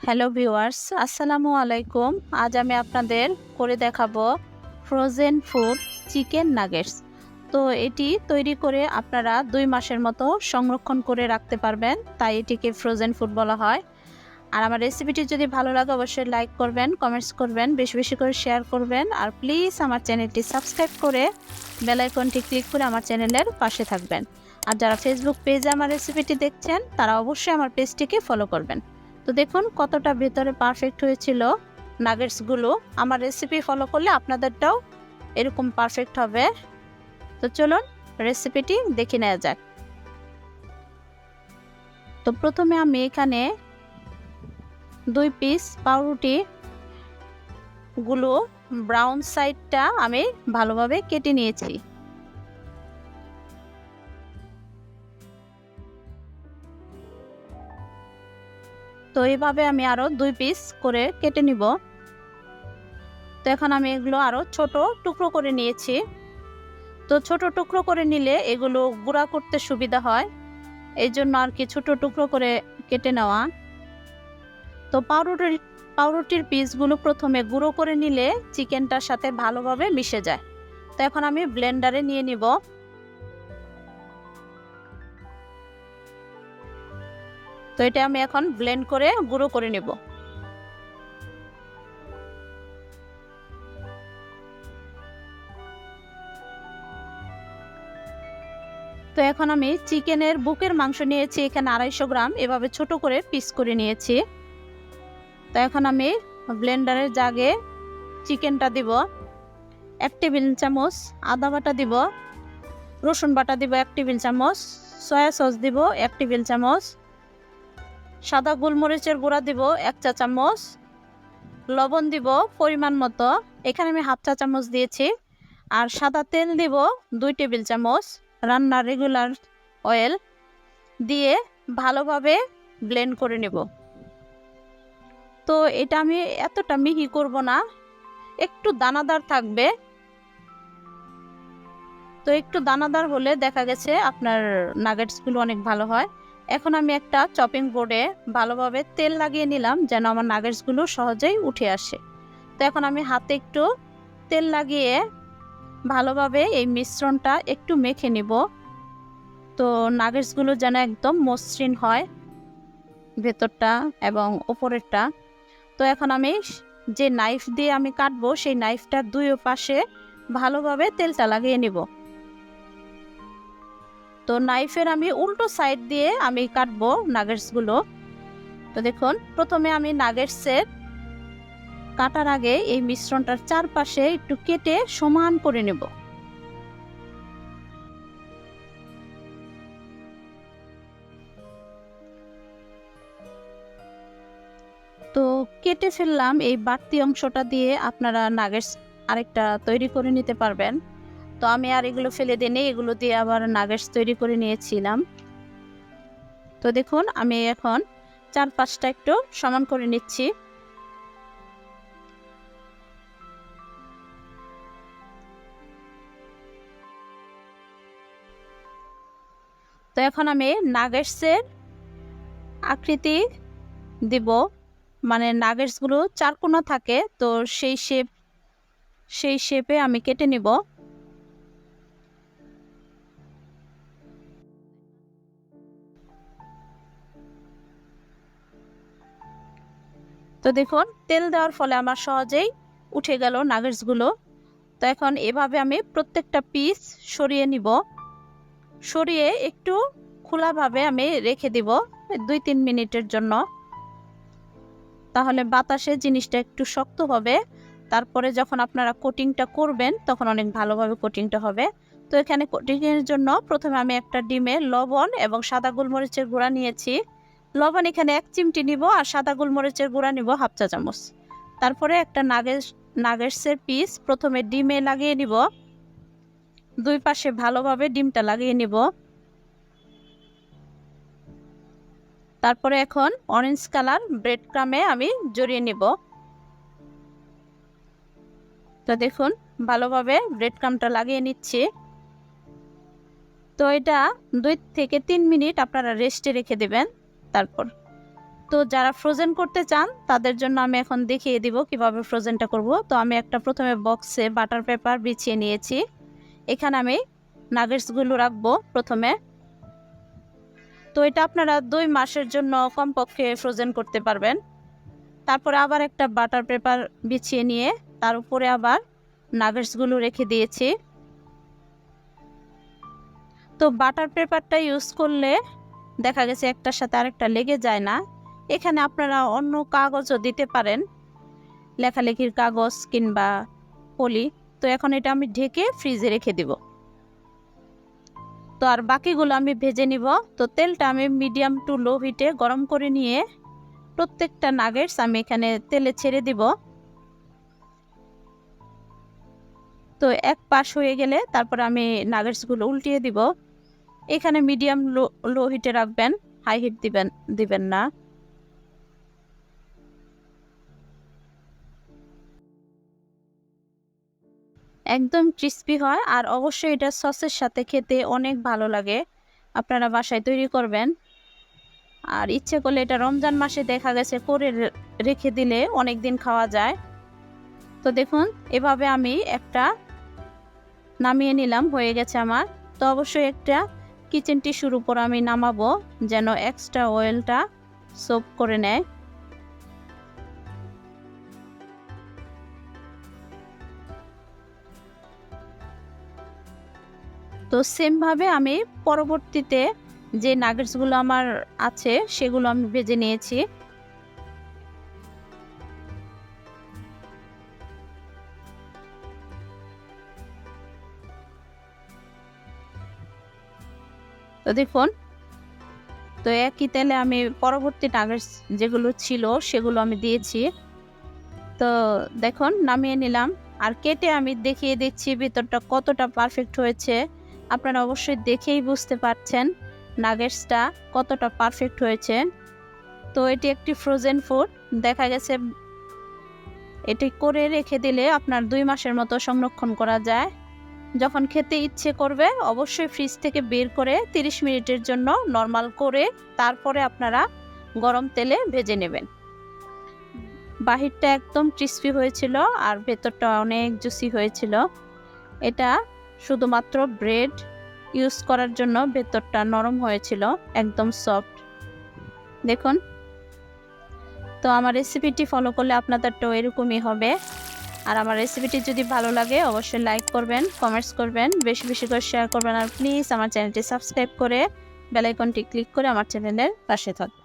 Hello viewers, আসসালামু আলাইকুম। আজ আমি আপনাদের করে দেখাবো ফ্রোজেন ফুড চিকেন নাগেটস। তো এটি তৈরি করে আপনারা 2 মাসের মতো সংরক্ষণ করে রাখতে পারবেন, তাই এটিকে ফ্রোজেন ফুড বলা হয়। আর আমার রেসিপিটি যদি ভালো লাগে অবশ্যই লাইক করবেন, কমেন্টস করবেন, বেশি বেশি করে শেয়ার করবেন। আর প্লিজ আমার চ্যানেলটি সাবস্ক্রাইব করে বেল আইকনটি ক্লিক করে আমার চ্যানেলের পাশে থাকবেন। আর যারা ফেসবুক পেজে আমার রেসিপিটি দেখছেন তারা অবশ্যই আমার পেজটিকে ফলো করবেন। তো দেখুন কতটা ভেতরে পারফেক্ট হয়েছিল নাগেটসগুলো। আমার রেসিপি ফলো করলে আপনাদেরটাও এরকম পারফেক্ট হবে। তো চলুন রেসিপিটি দেখে নেওয়া যাক। তো প্রথমে আমি এখানে 2 পিস পাউরুটি গুলো ব্রাউন সাইডটা আমি ভালোভাবে কেটে নিয়েছি। তো এইভাবে আমি আরো 2 পিস করে কেটে নিব। তো এখন আমি এগুলো আরো ছোট টুকরো করে নিয়েছি। তো ছোট টুকরো করে নিলে এগুলো গুঁড়া করতে সুবিধা হয়, এই জন্য আর কি ছোট টুকরো করে কেটে নেওয়া। তো পাউরুটির পিসগুলো প্রথমে গুঁড়ো করে নিলে চিকেনটার সাথে ভালোভাবে মিশে যায়। তো এখন আমি ব্লেন্ডারে নিয়ে নিব। তো এটা আমি এখন ব্লেন্ড করে গুঁড়ো করে নেব। তো এখন আমি চিকেনের বুকের মাংস নিয়েছি এখানে 250 গ্রাম, এভাবে ছোট করে পিস করে নিয়েছি। তো এখন আমি ব্লেন্ডারের জাগে চিকেনটা দিব, 1 টেবিল চামচ আদা বাটা দিব, রসুন বাটা দিব 1 টেবিল চামচ, সয়া সস দিব 1 টেবিল চামচ, সাদা গোলমরিচের গুঁড়া দিব 1 চা চামচ, লবণ দিব পরিমাণ মতো, এখানে আমি হাফ চা চামচ দিয়েছি। আর সাদা তেল দিব 2 টেবিল চামচ, রান্নার রেগুলার অয়েল দিয়ে ভালোভাবে ব্লেন্ড করে নেব। তো এটা আমি এতটা মিহি করব না, একটু দানাদার থাকবে। তো একটু দানাদার হলে দেখা গেছে আপনার নাগেটসগুলো অনেক ভালো হয়। এখন আমি একটা চপিং বোর্ডে ভালোভাবে তেল লাগিয়ে নিলাম যেন আমার নাগেটসগুলো সহজেই উঠে আসে। তো এখন আমি হাতে একটু তেল লাগিয়ে ভালোভাবে এই মিশ্রণটা একটু মেখে নিব। তো নাগেটসগুলো যেন একদম মসৃণ হয় ভেতরটা এবং উপরেরটা। তো এখন আমি যে নাইফ দিয়ে আমি কাটবো সেই নাইফটার 2 পাশে ভালোভাবে তেলটা লাগিয়ে নিব। তো নাইফের আমি উল্টো সাইড দিয়ে আমি কাটবো নাগেটসগুলো। তো দেখুন প্রথমে আমি নাগেটসের কাটার আগে এই মিশ্রণটার চারপাশে একটু কেটে সমান করে নেব। তো কেটে ফেললাম, এই বাড়তি অংশটা দিয়ে আপনারা নাগেটস আরেকটা তৈরি করে নিতে পারবেন। তো আমি আর এগুলো ফেলে দিইনি, এগুলো দিয়ে আবার নাগেটস তৈরি করে নিয়েছিলাম। তো দেখুন আমি এখন চারপাশটা একটু সমান করে নিচ্ছি। তো এখন আমি নাগেটসের আকৃতি দিব, মানে নাগেটসগুলো চারকোনা থাকে, তো সেই শেপে আমি কেটে নিব। তো দেখুন তেল দেওয়ার ফলে আমার সহজেই উঠে গেল নাগেটসগুলো। তো এখন এভাবে আমি প্রত্যেকটা পিস সরিয়ে নিব, সরিয়ে একটু খোলাভাবে আমি রেখে দিব 2-3 মিনিটের জন্য, তাহলে বাতাসে জিনিসটা একটু শক্ত হবে। তারপরে যখন আপনারা কোটিংটা করবেন তখন অনেক ভালোভাবে কোটিংটা হবে। তো এখানে কোটিংয়ের জন্য প্রথমে আমি একটা ডিমে লবণ এবং সাদা গোলমরিচের গুঁড়া নিয়েছি। লবণ এখানে 1 চিমটি নিব আর সাদা গোলমরিচের গুঁড়া নিব হাফ চা চামচ। তারপরে একটা নাগেটসের পিস প্রথমে ডিমে লাগিয়ে নিব, 2 পাশে ভালোভাবে ডিমটা লাগিয়ে নিব। তারপরে এখন অরেঞ্জ কালার ব্রেড ক্রামে আমি জড়িয়ে নিব। তো দেখুন ভালোভাবে ব্রেড ক্রামটা লাগিয়ে নিচ্ছি। তো এটা 2 থেকে 3 মিনিট আপনারা রেস্টে রেখে দেবেন। তারপর তো যারা ফ্রোজেন করতে চান তাদের জন্য আমি এখন দেখিয়ে দিব কিভাবে ফ্রোজেনটা করব। তো আমি একটা প্রথমে বক্সে বাটার পেপার বিছিয়ে নিয়েছি। এখানে আমি নাগেটসগুলো রাখবো প্রথমে। তো এটা আপনারা 2 মাসের জন্য কমপক্ষে ফ্রোজেন করতে পারবেন। তারপরে আবার একটা বাটার পেপার বিছিয়ে নিয়ে তার উপরে আবার নাগেটসগুলো রেখে দিয়েছি। তো বাটার পেপারটা ইউজ করলে দেখা গেছে একটার সাথে আরেকটা লেগে যায় না। এখানে আপনারা অন্য কাগজও দিতে পারেন, লেখালেখির কাগজ কিংবা পলি। তো এখন এটা আমি ঢেকে ফ্রিজে রেখে দিব। তো আর বাকিগুলো আমি ভেজে নিব। তো তেলটা আমি মিডিয়াম টু লো হিটে গরম করে নিয়ে প্রত্যেকটা নাগেটস আমি এখানে তেলে ছেড়ে দিব। তো এক পাশ হয়ে গেলে তারপর আমি নাগেটসগুলো উল্টিয়ে দিব। এখানে মিডিয়াম লো হিটে রাখবেন, হাই হিট দিবেন না। একদম ক্রিস্পি হয় আর অবশ্যই এটা সসের সাথে খেতে অনেক ভালো লাগে। আপনারা বাসায় তৈরি করবেন। আর ইচ্ছে করলে এটা রমজান মাসে দেখা গেছে করে রেখে দিলে অনেক দিন খাওয়া যায়। তো দেখুন এভাবে আমি একটা নামিয়ে নিলাম, হয়ে গেছে আমার। তো অবশ্যই একটা কিচেন টিস্যুর উপর আমি নামাবো যেন এক্সট্রা অয়েলটা সোপ করে নেয়। তো সেমভাবে আমি পরবর্তীতে যে নাগেটসগুলো আমার আছে সেগুলো আমি ভেজে নিয়েছি। তো দেখুন, তো একই তেলে আমি পরবর্তী নাগেটস যেগুলো ছিল সেগুলো আমি দিয়েছি। তো দেখুন নামিয়ে নিলাম আর কেটে আমি দেখিয়ে দিচ্ছি ভিতরটা কতটা পারফেক্ট হয়েছে। আপনারা অবশ্যই দেখেই বুঝতে পারছেন নাগেটসটা কতটা পারফেক্ট হয়েছে। তো এটি একটি ফ্রোজেন ফুড। দেখা গেছে এটি করে রেখে দিলে আপনার 2 মাসের মতো সংরক্ষণ করা যায়। যখন খেতে ইচ্ছে করবে অবশ্যই ফ্রিজ থেকে বের করে 30 মিনিটের জন্য নরমাল করে তারপরে আপনারা গরম তেলে ভেজে নেবেন। বাহিরটা একদম ক্রিস্পি হয়েছিল আর ভেতরটা অনেক জুসি হয়েছিল। এটা শুধুমাত্র ব্রেড ইউজ করার জন্য ভেতরটা নরম হয়েছিল, একদম সফট। দেখুন, তো আমার রেসিপিটি ফলো করলে আপনাদেরটাও এরকমই হবে। আর আমার রেসিপিটি যদি ভালো লাগে অবশ্যই লাইক করবেন, কমেন্টস করবেন, বেশি বেশি করে শেয়ার করবেন। আর প্লিজ আমার চ্যানেলটি সাবস্ক্রাইব করে বেল আইকনটি ক্লিক করে আমার চ্যানেলের পাশে থাকবেন।